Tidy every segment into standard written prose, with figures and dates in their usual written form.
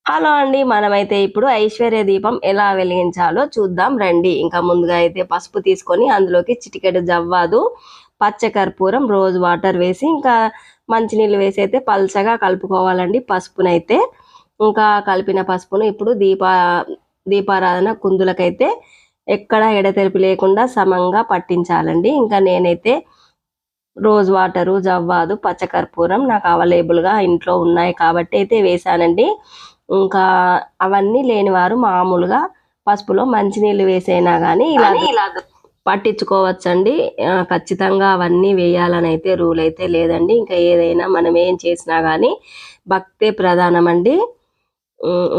Hello అండి, మనమైతే ఇప్పుడు ఐశ్వర్య దీపం ఎలా వెలిగించాలో చూద్దాం రండి. ఇంకా ముందుగా అయితే పసుపు తీసుకొని అందులోకి చిటికెడు జవ్వాదు, పచ్చకర్పూరం, రోజ్ వాటర్ వేసి ఇంకా మంచినీళ్ళు వేసి అయితే పల్చగా కలుపుకోవాలండి. పసుపునైతే ఇంకా కలిపిన పసుపును ఇప్పుడు దీపారాధన కుందులకైతే ఎక్కడ ఎడతెరిపి లేకుండా సమంగా పట్టించాలండి. ఇంకా నేనైతే రోజ్ వాటరు, జవ్వాదు, పచ్చకర్పూరం నాకు అవైలబుల్గా ఇంట్లో ఉన్నాయి కాబట్టి అయితే వేసానండి. ఇంకా అవన్నీ లేనివారు మామూలుగా పసుపులో మంచినీళ్ళు వేసైనా కానీ ఇలా పట్టించుకోవచ్చండి. ఖచ్చితంగా అవన్నీ వేయాలని అయితే రూల్ అయితే లేదండి. ఇంకా ఏదైనా మనం ఏం చేసినా కానీ భక్తే ప్రధానమండి.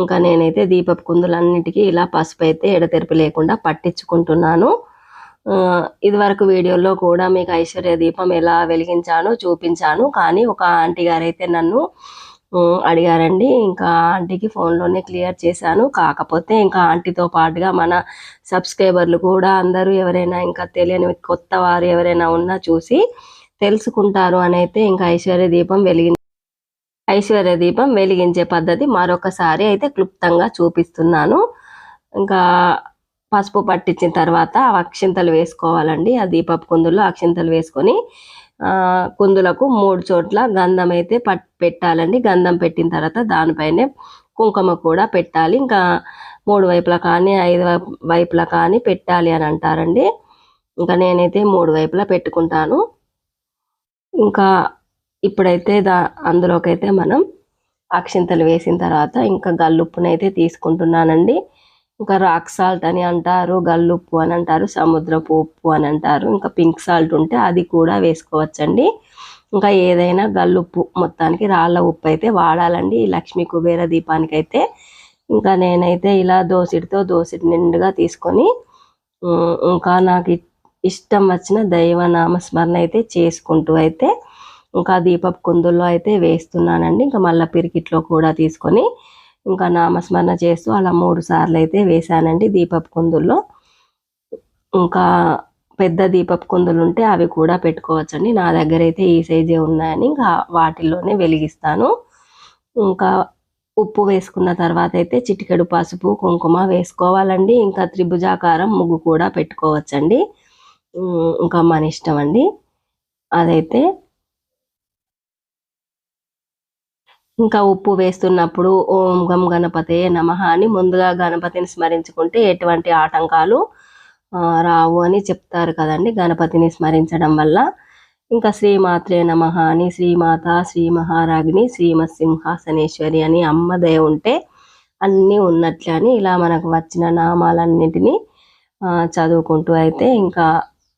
ఇంకా నేనైతే దీపపు కుందులన్నిటికీ ఇలా పసుపు అయితే ఎడతెరిపి లేకుండా పట్టించుకుంటున్నాను. ఇదివరకు వీడియోలో కూడా మీకు ఐశ్వర్య దీపం ఎలా వెలిగించానో చూపించాను. కానీ ఒక ఆంటీ గారైతే నన్ను అడిగారండి. ఇంకా ఆంటీకి ఫోన్లోనే క్లియర్ చేశాను. కాకపోతే ఇంకా ఆంటీతో పాటుగా మన సబ్స్క్రైబర్లు కూడా అందరూ ఎవరైనా ఇంకా తెలియని కొత్త వారు ఎవరైనా ఉన్నా చూసి తెలుసుకుంటారు అని అయితే ఇంకా ఐశ్వర్య దీపం వెలిగించే పద్ధతి మరొకసారి అయితే క్లుప్తంగా చూపిస్తున్నాను. ఇంకా పసుపు పట్టించిన తర్వాత అక్షింతలు వేసుకోవాలండి. ఆ దీపపు కుందుల్లో అక్షింతలు వేసుకొని కుందులకు 3 చోట్ల గంధం అయితే పెట్టాలండి. గంధం పెట్టిన తర్వాత దానిపైనే కుంకుమ కూడా పెట్టాలి. ఇంకా 3 వైపులా కానీ 5 వైపులా కానీ పెట్టాలి అని అంటారండి. ఇంకా నేనైతే 3 వైపులా పెట్టుకుంటాను. ఇంకా ఇప్పుడైతే అందులోకైతే మనం అక్షింతలు వేసిన తర్వాత ఇంకా గల్లుప్పునైతే తీసుకుంటున్నానండి. ఇంకా రాక్ సాల్ట్ అని అంటారు, గల్లుప్పు అని అంటారు, సముద్రపు ఉప్పు అని అంటారు. ఇంకా పింక్ సాల్ట్ ఉంటే అది కూడా వేసుకోవచ్చండి. ఇంకా ఏదైనా గల్లుప్పు, మొత్తానికి రాళ్ళ ఉప్పు అయితే వాడాలండి ఈ లక్ష్మీ కుబేర దీపానికి అయితే. ఇంకా నేనైతే ఇలా దోసిటి నిండుగా తీసుకొని ఇంకా నాకు ఇష్టం వచ్చిన దైవనామస్మరణ అయితే చేసుకుంటూ అయితే ఇంకా దీపపు కుందుల్లో అయితే వేస్తున్నానండి. ఇంకా మళ్ళీ పిరికిట్లో కూడా తీసుకొని ఇంకా నామస్మరణ చేస్తూ అలా 3 సార్లు అయితే వేసానండి దీపపు కుందుల్లో. ఇంకా పెద్ద దీపపు కుందులు ఉంటే అవి కూడా పెట్టుకోవచ్చండి. నా దగ్గర అయితే ఈ సైజే ఉన్నాయని ఇంకా వాటిల్లోనే వెలిగిస్తాను. ఇంకా ఉప్పు వేసుకున్న తర్వాత అయితే చిటికెడు పసుపు, కుంకుమ వేసుకోవాలండి. ఇంకా త్రిభుజాకారం ముగ్గు కూడా పెట్టుకోవచ్చండి. ఇంకా మన ఇష్టం అండి అదైతే. ఇంకా ఉప్పు వేస్తున్నప్పుడు ఓం గం గణపతే నమః అని ముందుగా గణపతిని స్మరించుకుంటే ఎటువంటి ఆటంకాలు రావు అని చెప్తారు కదండి గణపతిని స్మరించడం వల్ల. ఇంకా శ్రీమాత్రే నమః అని శ్రీమాత, శ్రీ మహారాగిని, శ్రీమత్సింహాసనేశ్వరి అని అమ్మ దయ ఉంటే అన్నీ ఉన్నట్లే అని ఇలా మనకు వచ్చిన నామాలన్నింటినీ చదువుకుంటూ అయితే ఇంకా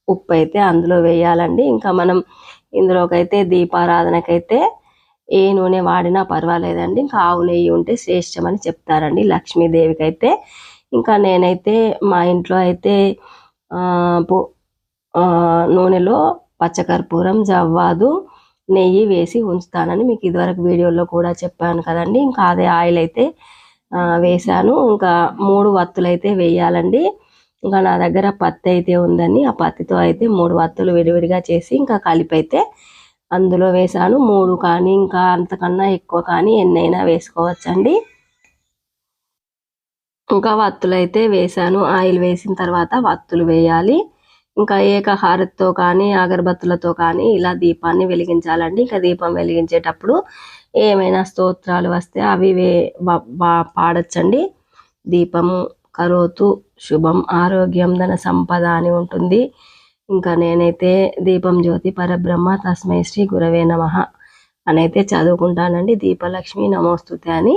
ఉప్పు అయితే అందులో వేయాలండి. ఇంకా మనం ఇందులోకైతే దీపారాధనకైతే ఏ నూనె వాడినా పర్వాలేదండి. ఇంకా ఆవు నెయ్యి ఉంటే శ్రేష్టమని చెప్తారండి లక్ష్మీదేవికి అయితే. ఇంకా నేనైతే మా ఇంట్లో అయితే నూనెలో పచ్చకర్పూరం, జవ్వాదు, నెయ్యి వేసి ఉంచుతానని మీకు ఇదివరకు వీడియోలో కూడా చెప్పాను కదండి. ఇంకా అదే ఆయిల్ అయితే వేసాను. ఇంకా 3 వత్తులు అయితే వేయాలండి. ఇంకా నా దగ్గర పత్తి అయితే ఉందని ఆ పత్తితో అయితే 3 వత్తులు విడివిడిగా చేసి ఇంకా కలిపి అయితే అందులో వేసాను. 3 కానీ ఇంకా అంతకన్నా ఎక్కువ కానీ ఎన్నైనా వేసుకోవచ్చండి. ఇంకా వత్తులు అయితే వేసాను. ఆయిల్ వేసిన తర్వాత వత్తులు వేయాలి. ఇంకా ఏకహారతితో కానీ అగరబత్తులతో కానీ ఇలా దీపాన్ని వెలిగించాలండి. ఇంకా దీపం వెలిగించేటప్పుడు ఏమైనా స్తోత్రాలు వస్తే అవి పాడొచ్చండి. దీపం కరోతు శుభం ఆరోగ్యం ధన సంపద అని ఉంటుంది. ఇంకా నేనైతే దీపం జ్యోతి పరబ్రహ్మ తస్మై శ్రీ గురవే నమః అని అయితే చదువుకుంటానండి. దీపలక్ష్మి నమోస్తుతే అని.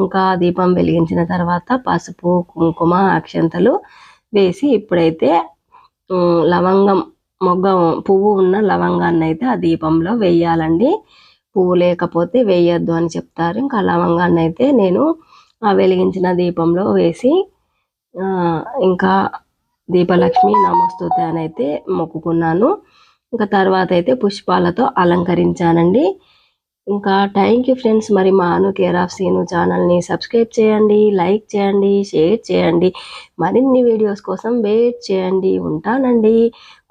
ఇంకా దీపం వెలిగించిన తర్వాత పసుపు, కుంకుమ, అక్షంతలు వేసి ఇప్పుడైతే లవంగం పువ్వు ఉన్న లవంగాన్ని అయితే ఆ దీపంలో వేయాలండి. పువ్వు లేకపోతే వేయొద్దు అని చెప్తారు. ఇంకా లవంగాన్ని అయితే నేను ఆ వెలిగించిన దీపంలో వేసి ఇంకా దీపలక్ష్మి నమోస్తుతే అని అయితే మొక్కుకున్నాను. ఇంకా తర్వాత అయితే పుష్పాలతో అలంకరించానండి. ఇంకా థ్యాంక్ యూ ఫ్రెండ్స్. మరి మా అను కేర్ ఆఫ్ సీను ఛానల్ని సబ్స్క్రైబ్ చేయండి, లైక్ చేయండి, షేర్ చేయండి. మరిన్ని వీడియోస్ కోసం వెయిట్ చేయండి. ఉంటానండి.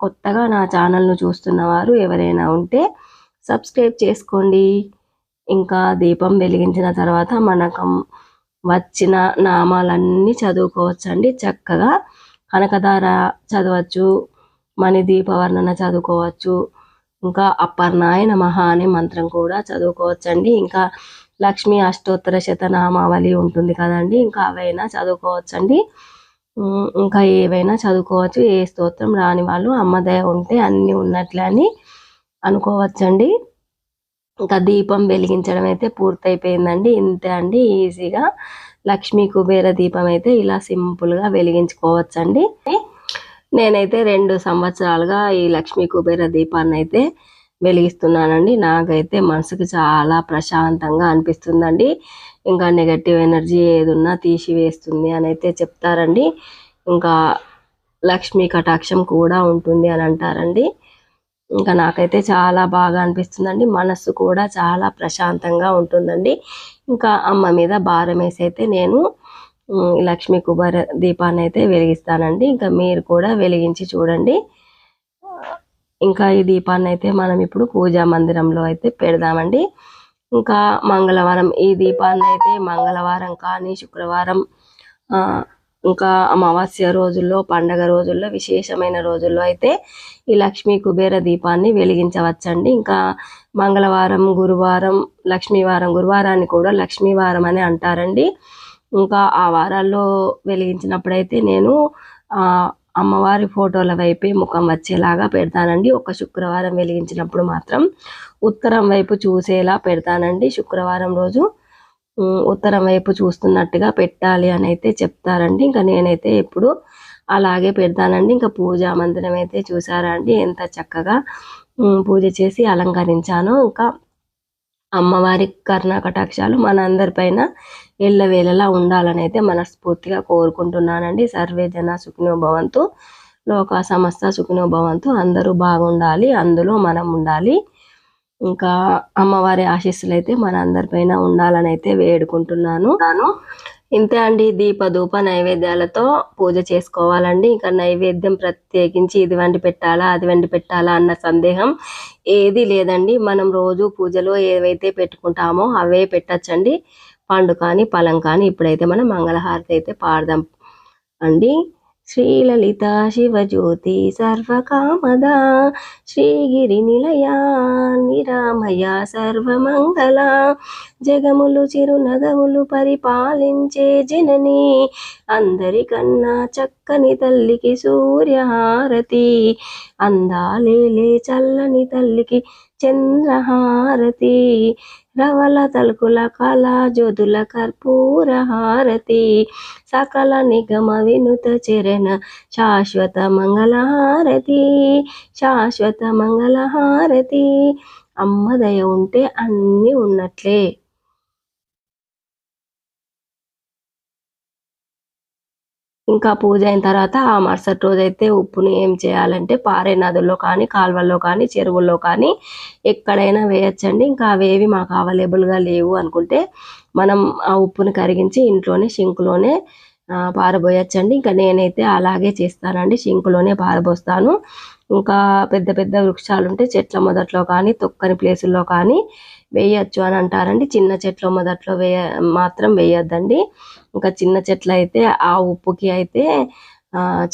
కొత్తగా నా ఛానల్ను చూస్తున్న వారు ఎవరైనా ఉంటే సబ్స్క్రైబ్ చేసుకోండి. ఇంకా దీపం వెలిగించిన తర్వాత మనకు వచ్చిన నామాలన్నీ చదువుకోవచ్చండి. చక్కగా కనకధార చదవచ్చు, మణిదీపవర్ణన చదువుకోవచ్చు, ఇంకా అపర్ణాయ నమః అనే మంత్రం కూడా చదువుకోవచ్చండి. ఇంకా లక్ష్మీ అష్టోత్తర శతనామావళి ఉంటుంది కదండి, ఇంకా అవైనా చదువుకోవచ్చండి. ఇంకా ఏవైనా చదువుకోవచ్చు. ఏ స్తోత్రం రాని వాళ్ళు అమ్మ దయ ఉంటే అన్నీ ఉన్నట్లే అని అనుకోవచ్చండి. ఇంకా దీపం వెలిగించడం అయితే పూర్తయిపోయిందండి. ఇంతే అండి, ఈజీగా లక్ష్మీ కుబేర దీపం అయితే ఇలా సింపుల్గా వెలిగించుకోవచ్చండి. నేనైతే 2 సంవత్సరాలుగా ఈ లక్ష్మీ కుబేర దీపాన్ని అయితే వెలిగిస్తున్నానండి. నాకైతే మనసుకి చాలా ప్రశాంతంగా అనిపిస్తుందండి. ఇంకా నెగటివ్ ఎనర్జీ ఏదున్నా తీసివేస్తుంది అని అయితే చెప్తారండి. ఇంకా లక్ష్మీ కటాక్షం కూడా ఉంటుంది అని అంటారండి. ఇంకా నాకైతే చాలా బాగా అనిపిస్తుందండి. మనస్సు కూడా చాలా ప్రశాంతంగా ఉంటుందండి. ఇంకా అమ్మ మీద భారం వేసి అయితే నేను లక్ష్మీ కుబేర దీపాన్ని అయితే వెలిగిస్తానండి. ఇంకా మీరు కూడా వెలిగించి చూడండి. ఇంకా ఈ దీపాన్ని అయితే మనం ఇప్పుడు పూజా మందిరంలో అయితే పెడదామండి. ఇంకా మంగళవారం ఈ దీపాన్ని అయితే మంగళవారం కానీ శుక్రవారం ఇంకా అమావాస్య రోజుల్లో, పండగ రోజుల్లో, విశేషమైన రోజుల్లో అయితే ఈ లక్ష్మీ కుబేర దీపాన్ని వెలిగించవచ్చండి. ఇంకా మంగళవారం, గురువారం, లక్ష్మీవారం, గురువారాన్ని కూడా లక్ష్మీవారం అని అంటారండి. ఇంకా ఆ వారాల్లో వెలిగించినప్పుడైతే నేను అమ్మవారి ఫోటోల వైపే ముఖం వచ్చేలాగా పెడతానండి. ఒక శుక్రవారం వెలిగించినప్పుడు మాత్రం ఉత్తరం వైపు చూసేలా పెడతానండి. శుక్రవారం రోజు ఉత్తరం వైపు చూస్తున్నట్టుగా పెట్టాలి అని అయితే చెప్తారండి. ఇంకా నేనైతే ఎప్పుడు అలాగే పెడతానండి. ఇంకా పూజా మందిరం అయితే చూసారా అండి ఎంత చక్కగా పూజ చేసి అలంకరించానో. ఇంకా అమ్మవారి కరుణా కటాక్షాలు మనందరిపైన ఎల్లవేళలా ఉండాలని అయితే మనస్ఫూర్తిగా కోరుకుంటున్నానండి. సర్వే జన సుఖినో భవంతు, లోకా సమస్త సుఖినో భవంతు. అందరూ బాగుండాలి, అందులో మనం ఉండాలి. ఇంకా అమ్మవారి ఆశీస్సులు అయితే మన అందరిపైన ఉండాలని అయితే వేడుకుంటున్నాను. ఇంతే అండి, దీప ధూప నైవేద్యాలతో పూజ చేసుకోవాలండి. ఇంకా నైవేద్యం ప్రత్యేకించి ఇది వండి పెట్టాలా అది వండి పెట్టాలా అన్న సందేహం ఏది లేదండి. మనం రోజు పూజలో ఏవైతే పెట్టుకుంటామో అవే పెట్టచ్చండి. పండు కానీ ఫలం కానీ. ఇప్పుడైతే మనం మంగళహారతి అయితే పాడదాం అండి. శ్రీలలిత శివజ్యోతి సర్వకామదా శ్రీగిరి నిలయా నిరామయ సర్వమంగళ జగములు చిరునగములు పరిపాలించే జనని అందరికన్నా చక్కని తల్లికి సూర్యహారతి అందాలేలే చల్లని తల్లికి చంద్రహారతి రవల తలుకుల కళా జ్యోతుల కర్పూర హారతి సకల నిగమ వినుత చరణ శాశ్వత మంగళహారతి శాశ్వత మంగళహారతి. అమ్మ దయ ఉంటే అన్నీ ఉన్నట్లే. ఇంకా పూజ అయిన తర్వాత ఆ మరుసటి రోజైతే ఉప్పుని ఏం చేయాలంటే పారే నదుల్లో కానీ, కాలువల్లో కానీ, చెరువుల్లో కానీ ఎక్కడైనా వేయచ్చండి. ఇంకా అవేవి మాకు అవైలబుల్గా లేవు అనుకుంటే మనం ఆ ఉప్పుని కరిగించి ఇంట్లోనే సింకులోనే పారబోయచ్చండి. ఇంకా నేనైతే అలాగే చేస్తానండి, సింకులోనే పారబోస్తాను. ఇంకా పెద్ద పెద్ద వృక్షాలు ఉంటే చెట్ల మొదట్లో కానీ, తొక్కని ప్లేసుల్లో కానీ వేయచ్చు అని అంటారండి. చిన్న చెట్ల మొదట్లో మాత్రం వేయొద్దండి. ఇంకా చిన్న చెట్లు అయితే ఆ ఉప్పుకి అయితే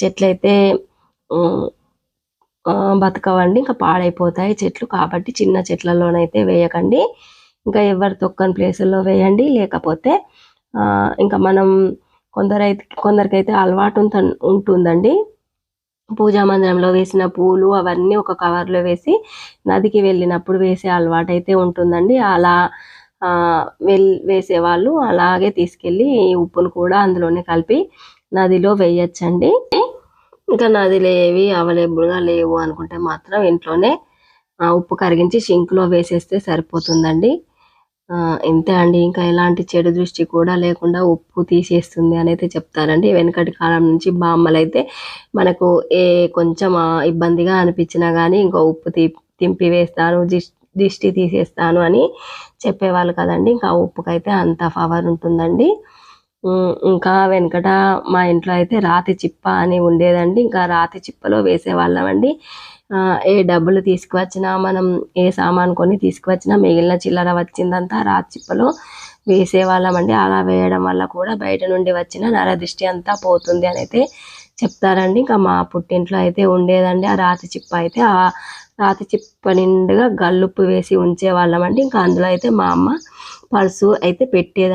చెట్లయితే బతకవండి, ఇంకా పాడైపోతాయి చెట్లు. కాబట్టి చిన్న చెట్లలోనైతే వేయకండి. ఇంకా ఎవరు తొక్కని ప్లేసుల్లో వేయండి. లేకపోతే ఇంకా మనం కొందరికైతే అలవాటు ఉంటుందండి, పూజా మందిరంలో వేసిన పూలు అవన్నీ ఒక కవర్లో వేసి నదికి వెళ్ళినప్పుడు వేసే అలవాటు అయితే ఉంటుందండి. అలా వేసేవాళ్ళు అలాగే తీసుకెళ్ళి ఉప్పును కూడా అందులోనే కలిపి నదిలో వేయచ్చండి. ఇంకా నదిలో ఏవి అవైలబుల్గా లేవు అనుకుంటే మాత్రం ఇంట్లోనే ఉప్పు కరిగించి సింక్లో వేసేస్తే సరిపోతుందండి. ఇంతే అండి. ఇంకా ఎలాంటి చెడు దృష్టి కూడా లేకుండా ఉప్పు తీసేస్తుంది అని అయితే చెప్తారండి. వెనకటి కాలం నుంచి బామ్మలైతే మనకు కొంచెం ఇబ్బందిగా అనిపించినా కానీ ఇంకా ఉప్పు తింపి వేస్తాను, దిష్టి తీసేస్తాను అని చెప్పేవాళ్ళు కదండి. ఇంకా ఉప్పుకైతే అంత పవర్ ఉంటుందండి. ఇంకా వెనకట మా ఇంట్లో అయితే రాతి చిప్ప అని ఉండేదండి. ఇంకా రాతి చిప్పలో వేసేవాళ్ళమండి. ఏ డబ్బులు తీసుకువచ్చినా, మనం ఏ సామాన్ కొని తీసుకువచ్చినా మిగిలిన చిల్లర వచ్చిందంతా రాతి చిప్పలో వేసేవాళ్ళమండి. అలా వేయడం వల్ల కూడా బయట నుండి వచ్చిన నరదిష్టి అంతా పోతుంది అని అయితే చెప్తారండి. ఇంకా మా పుట్టింట్లో అయితే ఉండేదండి ఆ రాతి చిప్ప అయితే. ఆ రాతి చిప్ప నిండుగా గల్లుప్పు వేసి ఉంచేవాళ్ళమండి. ఇంకా అందులో అయితే మా అమ్మ పర్సు అయితే పెట్టేదండి.